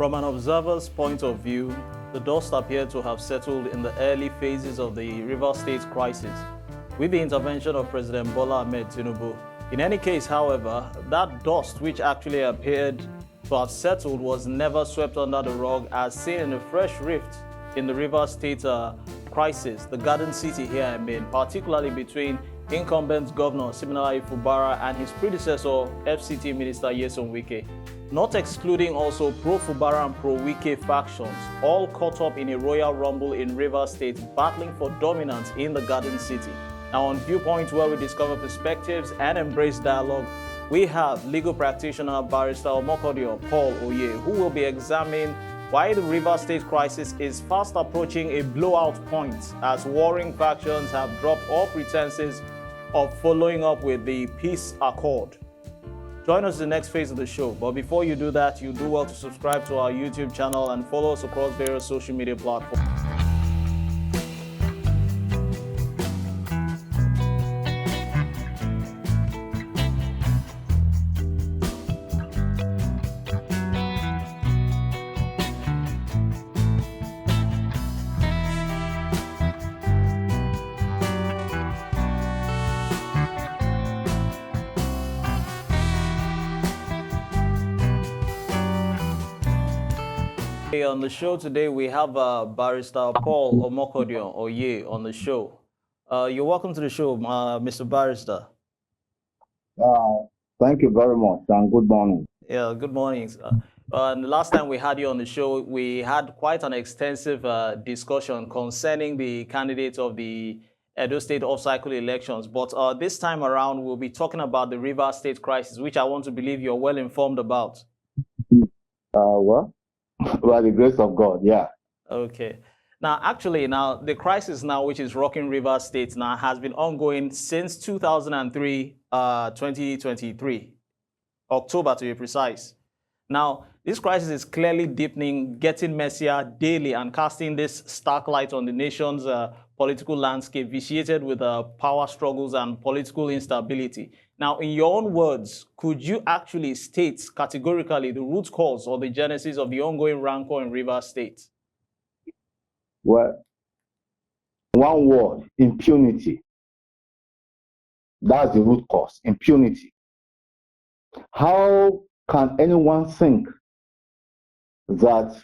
From an observer's point of view, the dust appeared to have settled in the early phases of the River State crisis, with the intervention of President Bola Tinubu. In any case, however, that dust which actually appeared to have settled was never swept under the rug, as seen in a fresh rift in the River State crisis, the Garden City here I mean, particularly between incumbent Governor Fubara and his predecessor, FCT Minister Nyesom Wike. Not excluding also pro-Fubara and pro-Wike factions, all caught up in a royal rumble in River State, battling for dominance in the Garden City. Now on Viewpoint, where we discover perspectives and embrace dialogue, we have legal practitioner Barrister Omokhodion Oye, who will be examining why the River State crisis is fast approaching a blowout point, as warring factions have dropped all pretenses of following up with the peace accord. Join us in the next phase of the show. But before you do that, you do well to subscribe to our YouTube channel and follow us across various social media platforms. On the show today, we have Barrister Paul Omokhodion Oye on the show. You're welcome to the show, Mr. Barrister. Thank you very much, and good morning. Yeah, good morning. And the last time we had you on the show, we had quite an extensive discussion concerning the candidates of the Edo State off-cycle elections. But this time around, we'll be talking about the River State crisis, which I want to believe you're well informed about. Well, by the grace of God, yeah. Okay. Now, actually, the crisis now, which is rocking River State now, has been ongoing since 2003, 2023, October to be precise. Now, this crisis is clearly deepening, getting messier daily, and casting this stark light on the nation's political landscape, vitiated with power struggles and political instability. Now, in your own words, could you actually state categorically the root cause or the genesis of the ongoing rancor in River State? Well, one word, impunity. That's the root cause, impunity. How can anyone think that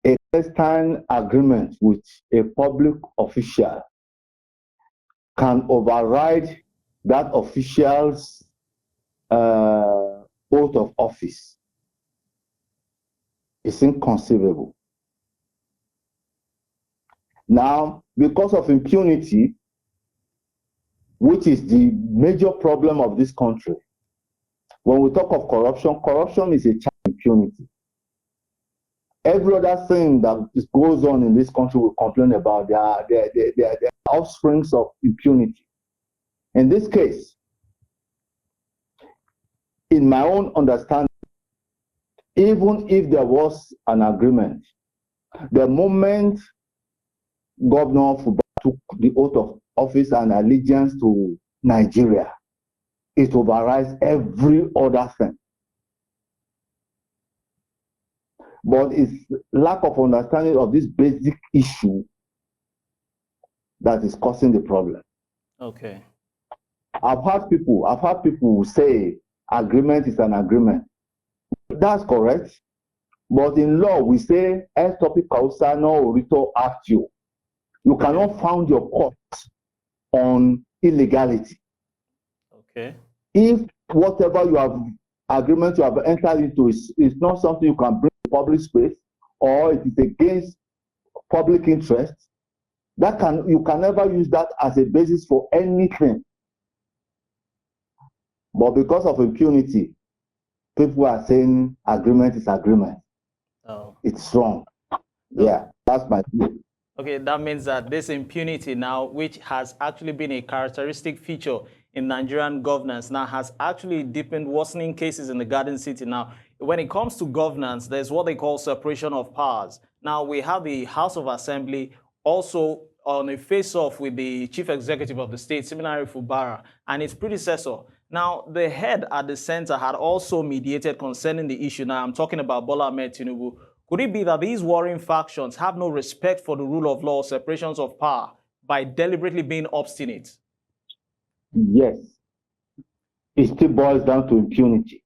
a clandestine agreement with a public official can override that official's oath of office? It's inconceivable. Now, because of impunity, which is the major problem of this country, when we talk of corruption, corruption is a child of impunity. Every other thing that goes on in this country we complain about, they are offsprings of impunity. In this case, in my own understanding, even if there was an agreement, the moment Governor Fubara took the oath of office and allegiance to Nigeria, it overrides every other thing. But it's lack of understanding of this basic issue that is causing the problem. Okay. I've had people say agreement is an agreement. That's correct. But in law, we say "Es topic causa no orito actio." You cannot found your court on illegality. Okay. If whatever you have agreement you have entered into is not something you can bring to public space, or it is against public interest, you can never use that as a basis for anything. But because of impunity, people are saying agreement is agreement. Oh. It's wrong. Yeah, that's my view. Okay, that means that this impunity now, which has actually been a characteristic feature in Nigerian governance, now has actually deepened, worsening cases in the Garden City. Now, when it comes to governance, there's what they call separation of powers. Now, we have the House of Assembly also on a face-off with the chief executive of the state, Governor Fubara, and its predecessor, Now, the head at the center had also mediated concerning the issue. Now, I'm talking about Bola Tinubu. Could it be that these warring factions have no respect for the rule of law, separations of power, by deliberately being obstinate? Yes. It still boils down to impunity.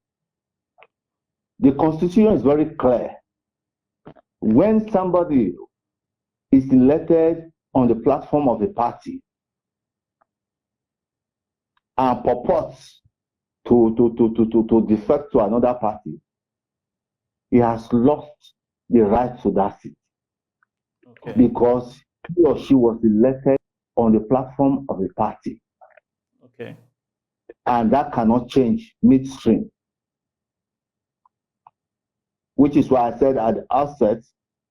The Constitution is very clear. When somebody is elected on the platform of a party and purports to defect to another party, he has lost the right to that seat. Okay. Because he or she was elected on the platform of a party. Okay. And that cannot change midstream. Which is why I said at the outset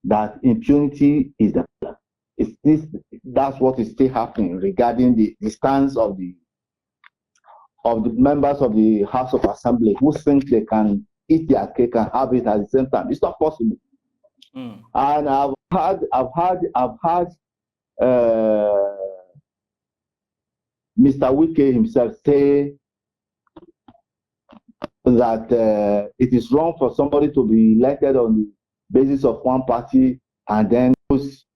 that impunity is the plan. That's what is still happening regarding the stance of the members of the House of Assembly who think they can eat their cake and have it at the same time. It's not possible. And I've had Mr. Wike himself say that it is wrong for somebody to be elected on the basis of one party and then goes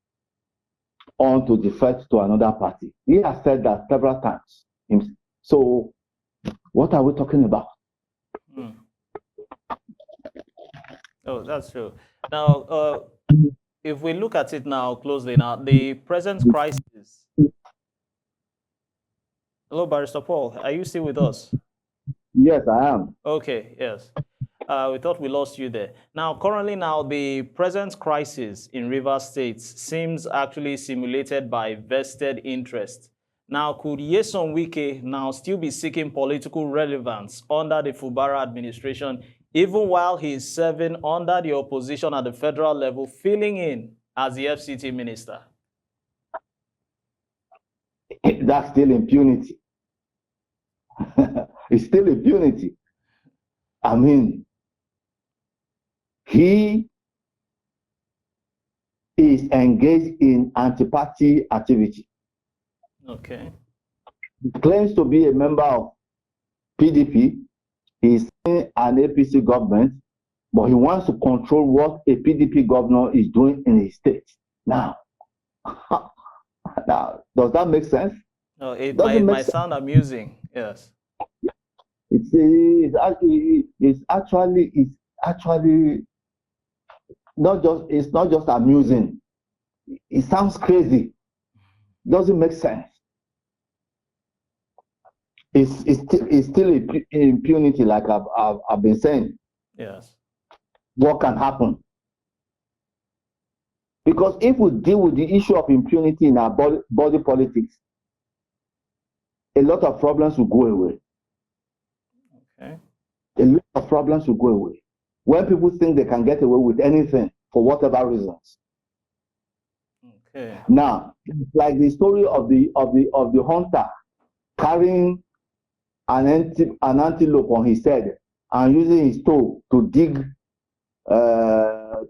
on to defect to another party. He has said that several times. So, what are we talking about? Oh, that's true. Now, if we look at it now closely, now the present crisis. Hello, Barrister Paul. Are you still with us? Yes, I am. Okay, yes. We thought we lost you there. Now, currently the present crisis in Rivers State seems actually simulated by vested interest. Now, could Nyesom Wike now still be seeking political relevance under the Fubara administration, even while he is serving under the opposition at the federal level, filling in as the FCT minister? That's still impunity. It's still impunity. I mean, he is engaged in anti-party activity. Okay. He claims to be a member of PDP. He is in an APC government, but he wants to control what a PDP governor is doing in his state. Now, does that make sense? No, it might sound amusing. Yes. It's actually it's not just amusing. It sounds crazy. Doesn't make sense. It's still impunity, like I've been saying. Yes. What can happen? Because if we deal with the issue of impunity in our body politics, a lot of problems will go away. Okay. A lot of problems will go away. When people think they can get away with anything for whatever reasons. Okay. Now, like the story of the hunter carrying an antelope on his head and using his toe to dig a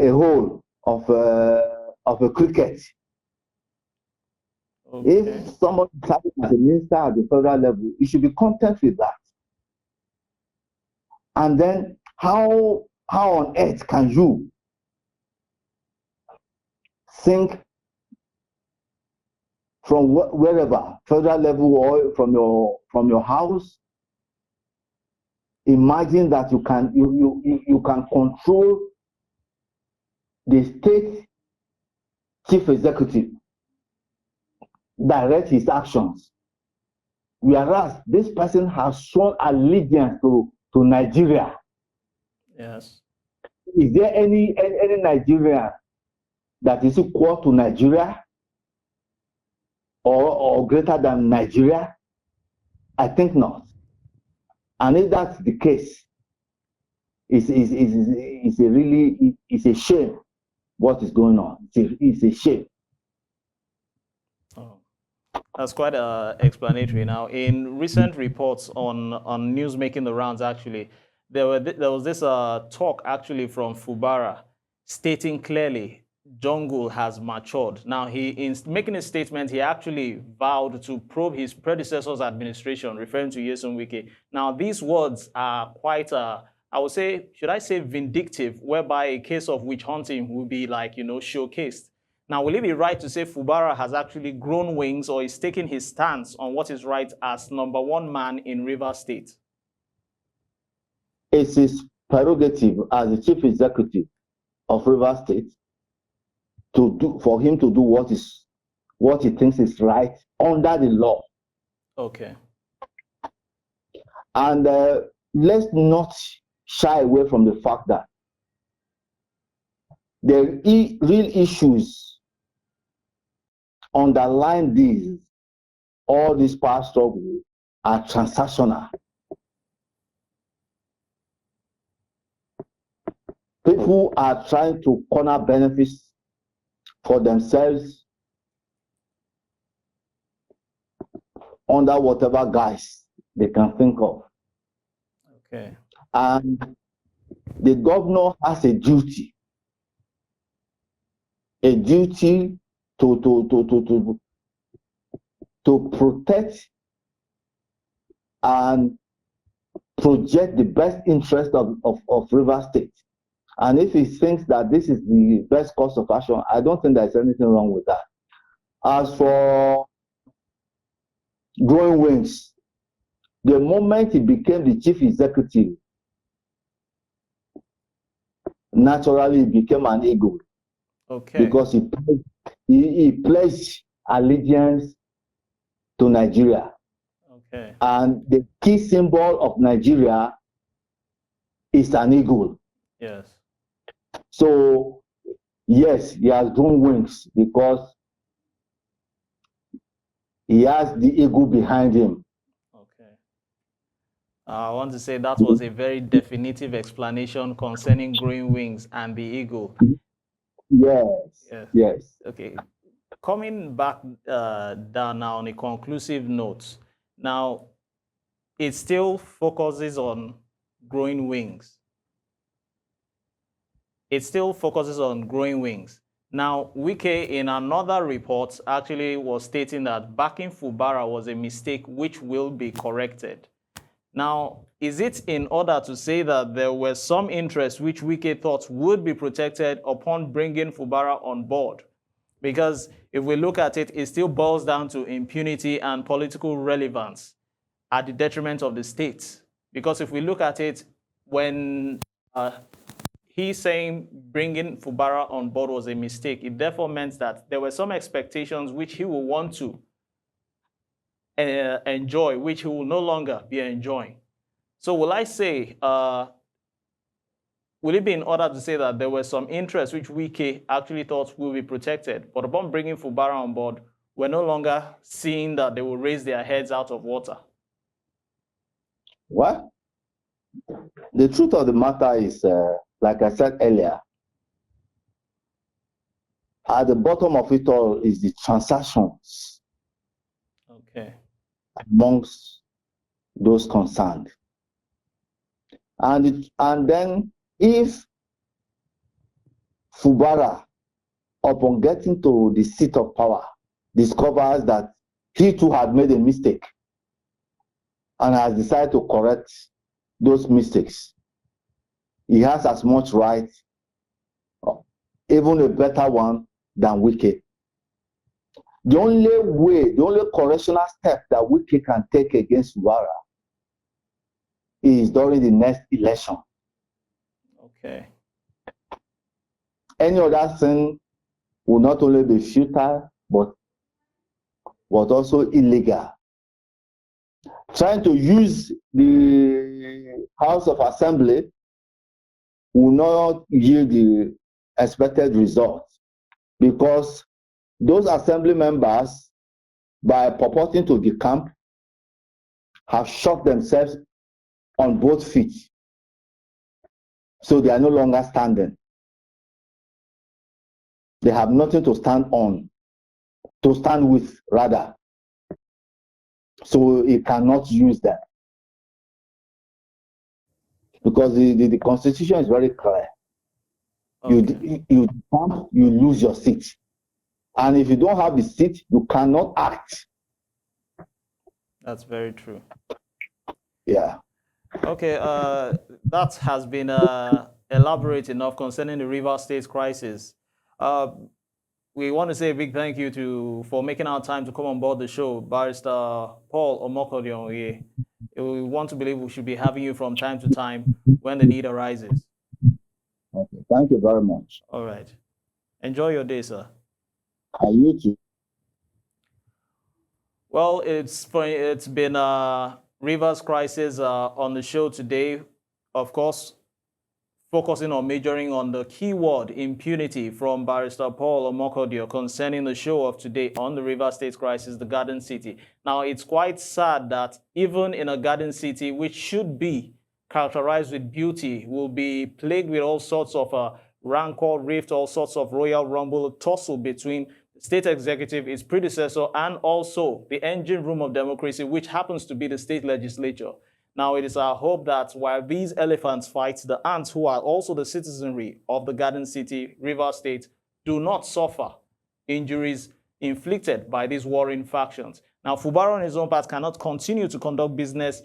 hole of a cricket. Okay. If someone is as a minister at the federal level, you should be content with that. And then how on earth can you think from wherever, federal level or from your house, imagine that you can control the state chief executive, direct his actions, whereas this person has shown allegiance to Nigeria. Yes. Is there any Nigerian that is equal to Nigeria or greater than Nigeria? I think not. And if that's the case, it's a shame what is going on. It's a shame. Oh, that's quite explanatory. Now, in recent reports on news making the rounds, actually, there was this talk actually from Fubara stating clearly jungle has matured. Now, in making a statement, he actually vowed to probe his predecessor's administration, referring to Nyesom Wike. Now, these words are quite, I would say, should I say vindictive, whereby a case of witch hunting will be like, showcased. Now, will it be right to say Fubara has actually grown wings or is taking his stance on what is right as #1 man in Rivers State? It's his prerogative as the chief executive of Rivers State for him to do what he thinks is right under the law. Okay. And let's not shy away from the fact that the real issues underlying all these power struggles are transactional. People are trying to corner benefits for themselves under whatever guise they can think of. Okay. And the governor has a duty to protect and project the best interest of Rivers State. And if he thinks that this is the best course of action, I don't think there's anything wrong with that. As for growing wings, the moment he became the chief executive, naturally he became an eagle. Okay. Because he pledged allegiance to Nigeria. Okay. And the key symbol of Nigeria is an eagle. Yes. So, yes, he has grown wings because he has the eagle behind him. Okay. I want to say that was a very definitive explanation concerning growing wings and the eagle. Yes. Yes. Yes. Okay. Coming back down now on a conclusive note, now it still focuses on growing wings. It still focuses on growing wings. Now, Wike, in another report, actually was stating that backing Fubara was a mistake which will be corrected. Now, is it in order to say that there were some interests which Wike thought would be protected upon bringing Fubara on board? Because if we look at it, it still boils down to impunity and political relevance at the detriment of the state. Because if we look at it, when he's saying bringing Fubara on board was a mistake, it therefore meant that there were some expectations which he will want to enjoy, which he will no longer be enjoying. So will I say, will it be in order to say that there were some interests which Wike actually thought will be protected, but upon bringing Fubara on board, we're no longer seeing that they will raise their heads out of water? Well, the truth of the matter is, like I said earlier, at the bottom of it all is the transactions amongst those concerned. And then if Fubara, upon getting to the seat of power, discovers that he too had made a mistake and has decided to correct those mistakes, he has as much right, even a better one, than Wike. The only correctional step that Wike can take against Fubara is during the next election. Okay. Any other thing will not only be futile, but also illegal. Trying to use the House of Assembly will not yield the expected results, because those assembly members, by purporting to the camp, have shot themselves on both feet. So they are no longer standing. They have nothing to stand on, to stand with, rather. So he cannot use that. Because the Constitution is very clear You you lose your seat. And if you don't have the seat, you cannot act. That's very true. Yeah. Okay, that has been elaborate enough concerning the Rivers State crisis. We want to say a big thank you for making our time to come on board the show, Barrister Paul Omokhodion Oye. We want to believe we should be having you from time to time when the need arises. Okay. Thank you very much. All right. Enjoy your day, sir. And you too. Well, it's been a Rivers crisis on the show today. Of course, focusing on majoring on the keyword impunity from Barrister Paul Omokhodion concerning the show of today on the Rivers State crisis, the Garden City. Now, it's quite sad that even in a Garden City, which should be characterized with beauty, will be plagued with all sorts of rancor, rift, all sorts of royal rumble, tussle between the state executive, its predecessor, and also the engine room of democracy, which happens to be the state legislature. Now, it is our hope that while these elephants fight, the ants, who are also the citizenry of the Garden City, Rivers State, do not suffer injuries inflicted by these warring factions. Now, Fubara on his own part cannot continue to conduct business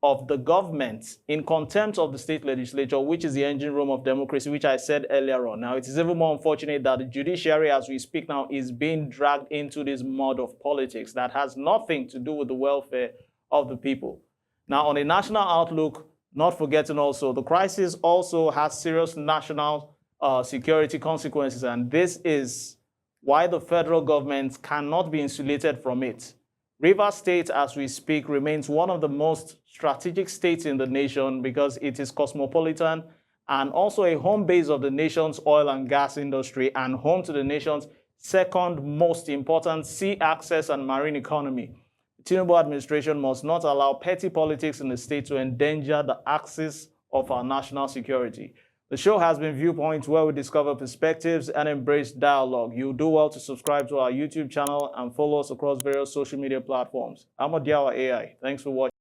of the government in contempt of the state legislature, which is the engine room of democracy, which I said earlier on. Now, it is even more unfortunate that the judiciary, as we speak now, is being dragged into this mud of politics that has nothing to do with the welfare of the people. Now, on a national outlook, not forgetting also, the crisis also has serious national security consequences, and this is why the federal government cannot be insulated from it. Rivers State, as we speak, remains one of the most strategic states in the nation because it is cosmopolitan and also a home base of the nation's oil and gas industry and home to the nation's second most important sea access and marine economy. The Tinubu administration must not allow petty politics in the state to endanger the axis of our national security. The show has been Viewpoint, where we discover perspectives and embrace dialogue. You do well to subscribe to our YouTube channel and follow us across various social media platforms. I'm Odiawa AI. Thanks for watching.